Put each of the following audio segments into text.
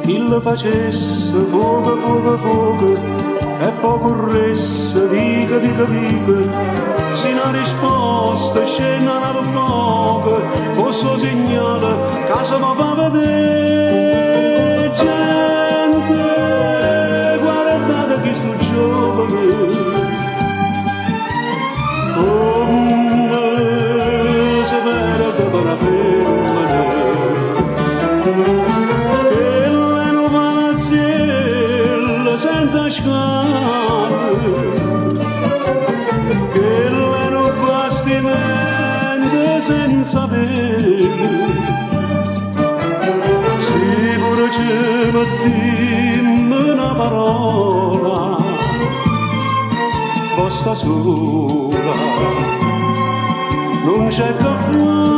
Chi facesse fuoco, fuoco, fuoco e poi corresse, dica, dica, dica, se una risposta scena da poco fosse un segnale casa mi fa vedere gente, guardate chi sto giovane come si perde per la femmina senza scale, che l'ero bastimento senza velo, se pure ci mettiamo una parola, basta sola, non c'è che fare.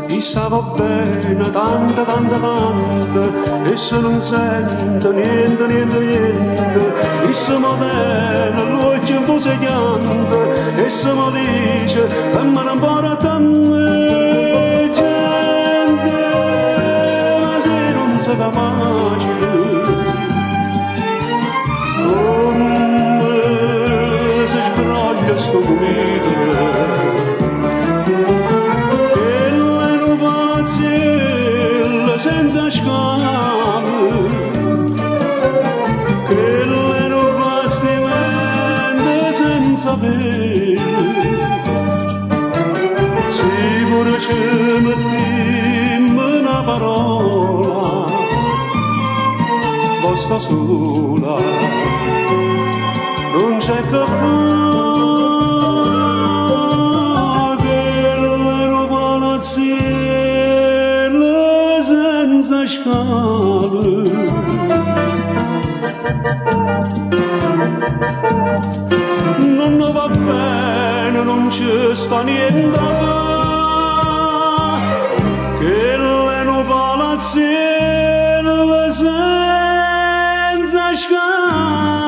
Issa va bene, tanta, tanta, tanta, essa non sente niente, niente, niente, essa mi tiene l'occhio in fuso e pianta, essa mi dice che me ne importa tante gente, ma se non si fa facile, come si sbroglia sto gomito, senza scale, che l'ero bastimento senza velo, se pure ci mettiamo una parola, basta sola, non c'è che fare. Non va bene, non ci sta niente da fare, che le no palazzine senza scale.